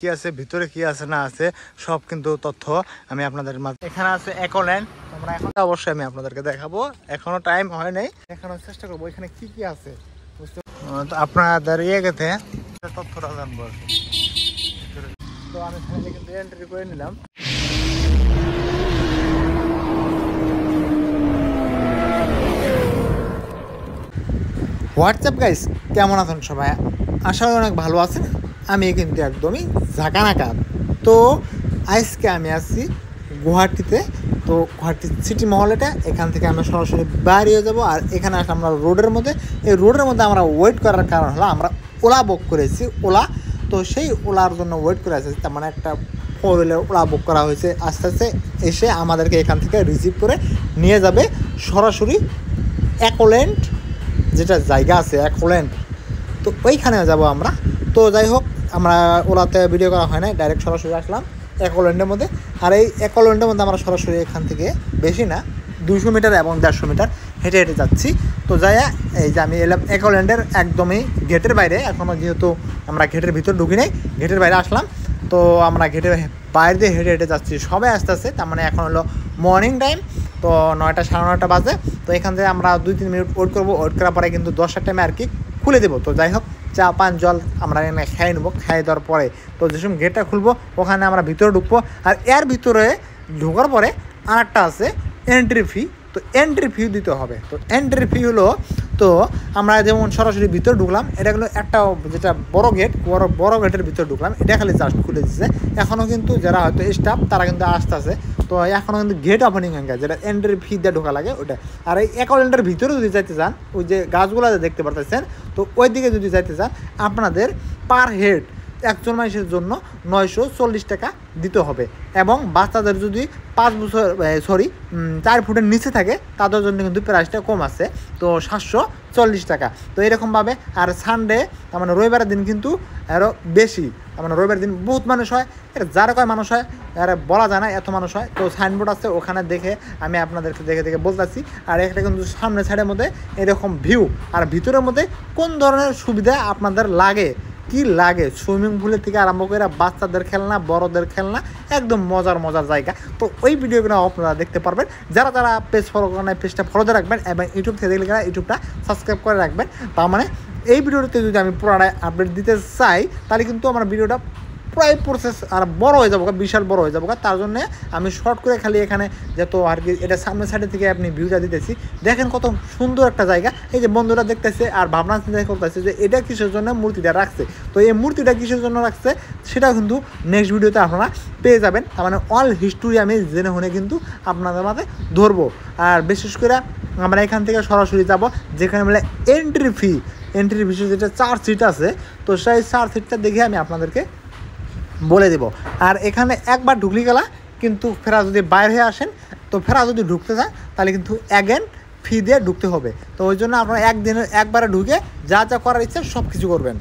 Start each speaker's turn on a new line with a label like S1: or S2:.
S1: কি আছে ভিতরে কি আছে না আছে সব কিন্তু তথ্য আমি আপনাদের মাঝে। এখানে আছে একোল্যান্ড, আমরা এখন অবশ্যই আমি আপনাদেরকে দেখাবো, এখনো টাইম হয় নাই, দেখানোর চেষ্টা করবো এখানে কি কি আছে বুঝতে। তো আপনাদের গেছে তথ্যটা জানবো। তো আমি ফাইনালি কিন্তু এন্ট্রি করে নিলাম। হোয়াটসঅ্যাপ গাইস, কেমন আছেন সবাই? আশা করি অনেক ভালো আছেন। আমি কিন্তু একদমই ঝাঁকানাকা। তো আজকে আমি আছি গুয়াহাটিতে। তো গুয়াহাটি সিটি মহল, এটা এখান থেকে আমরা সরাসরি বাইরে হয়ে যাবো। আর এখানে আসলে আমরা রোডের মধ্যে, এই রোডের মধ্যে আমরা ওয়েট করার কারণ হলো আমরা ওলা বুক করেছি, ওলা। তো সেই ওলার জন্য ওয়েট করে আসছি, তার মানে একটা 4 হুইলার ওলা বুক করা হয়েছে। আস্তে আস্তে এসে আমাদেরকে এখান থেকে রিসিভ করে নিয়ে যাবে সরাসরি একোল্যান্ড, যেটা জায়গা আছে একোল্যান্ড, তো ওইখানে যাব আমরা। তো যাই হোক, আমরা ওলাতে ভিডিও করা হয় না, ডাইরেক্ট সরাসরি আসলাম একোল্যান্ডের মধ্যে। আর এই একোল্যান্ডের মধ্যে আমরা সরাসরি এখান থেকে বেশি না 200 মিটার এবং 150 মিটার হেঁটে হেঁটে যাচ্ছি। তো যাই এই যে আমি এলাম একোল্যান্ডের একদমই গেটের বাইরে, এখনও যেহেতু আমরা গেটের ভিতর ঢুকি নাই, গেটের বাইরে আসলাম। তো আমরা গেটের বাইরে দিয়ে হেঁটে হেঁটে যাচ্ছি সবাই আস্তে আস্তে। তার মানে এখন হলো মর্নিং টাইম, তো 9টা সাড়ে 9টা বাজে। তো এখান থেকে আমরা 2-3 মিনিট ওয়েট করবো, ওয়েট করার পরে কিন্তু 10টার টাইমে আর কি খুলে দেবো। তো যাই হোক, চা পান জল আমরা এখানে খাই নেবো, খাই দেওয়ার পরে তো যেসব গেটটা খুলবো ওখানে আমরা ভিতরে ঢুকবো। আর এর ভিতরে ঢোকার পরে আর একটা আছে এন্ট্রি ফি। তো এন্ট্রি ফি দিতে হবে। তো এন্ট্রি ফি হলো, তো আমরা যেমন সরাসরি ভিতরে ঢুকলাম, এটা হলো একটা যেটা বড় গেট, বড় গেটের ভিতরে ঢুকলাম, এটা খালি জাস্ট খুলে দিচ্ছে। এখনও কিন্তু যারা হয়তো স্টাফ তারা কিন্তু আসতেছে। তো এখনও কিন্তু গেট ওপেনিং হয়ে গেছে, যেটা এন্ট্রি ফি দিয়ে ঢোকা লাগে ওটা। আর এই একোল্যান্ডের ভিতরে যদি যাইতে চান, ওই যে গাছগুলো দেখতে পারতেছেন, তো ওই দিকে যদি যাইতে চান আপনাদের পার হেড একজন মানুষের জন্য 940 টাকা দিতে হবে। এবং বাচ্চাদের যদি 4 ফুটের নিচে থাকে তাদের জন্য কিন্তু প্রাইসটা কম আছে, তো 740 টাকা। তো এরকমভাবে। আর সানডে, তার মানে রবিবারের দিন কিন্তু আরও বেশি, তার মানে রবিবারের দিন বহুত মানুষ হয়। এটা যারা কয় মানুষ হয় আর বলা যায় না, এত মানুষ হয়। তো সাইনবোর্ড আছে ওখানে দেখে আমি আপনাদেরকে দেখে দেখে বলতেছি। আর একটা কিন্তু সামনে সাইডের মধ্যে এরকম ভিউ, আর ভিতরের মধ্যে কোন ধরনের সুবিধা আপনাদের লাগে, কি লাগে, সুইমিং পুলের থেকে আরম্ভ করে বাচ্চাদের খেলনা, বড়দের খেলনা, একদম মজার মজার জায়গা। তো ওই ভিডিওগুলো আপনারা দেখতে পারবেন। যারা যারা পেজ ফলো করেন পেজটা ফলোতে রাখবেন, এবং ইউটিউব থেকে দেখলে ইউটিউবটা সাবস্ক্রাইব করে রাখবেন। তার মানে এই ভিডিওতে যদি আমি পুরোটাই আপডেট দিতে চাই, তাহলে কিন্তু আমার ভিডিওটা প্রায় প্রসেস আর বড় হয়ে যাবো, বিশাল বড় হয়ে যাবো। তার জন্যে আমি শর্ট করে খালি এখানে যত আর কি, এটা সামনের সাইডে থেকে আপনি ভিউটা দিতেছি, দেখেন কত সুন্দর একটা জায়গা। এই যে বন্ধুরা দেখতেছে আর ভাবনা চিন্তা করতেছে যে এটা কিসের জন্য মূর্তিটা রাখছে। তো এই মূর্তিটা কিসের জন্য রাখছে সেটা কিন্তু নেক্সট ভিডিওতে আপনারা পেয়ে যাবেন। তার মানে অল হিস্টোরি আমি জেনে শুনে কিন্তু আপনাদের মাঝে ধরবো। আর বিশেষ করে আমরা এখান থেকে সরাসরি যাব যেখানে বলে এন্ট্রি ফি যেটা 4 সিট আছে, তো সেই 4 সিটটা দেখে আমি আপনাদেরকে বলে দেব। আর এখানে একবার ঢুকলি গেলা কিন্তু ফেরা যদি বাইরে হয়ে আসেন, তো ফেরা যদি ঢুকতে চান তাহলে কিন্তু অ্যাগেন ফি দিয়ে ঢুকতে হবে। তো ওই জন্য আপনারা একবারে ঢুকে যা যা করার ইচ্ছা সব কিছু করবেন।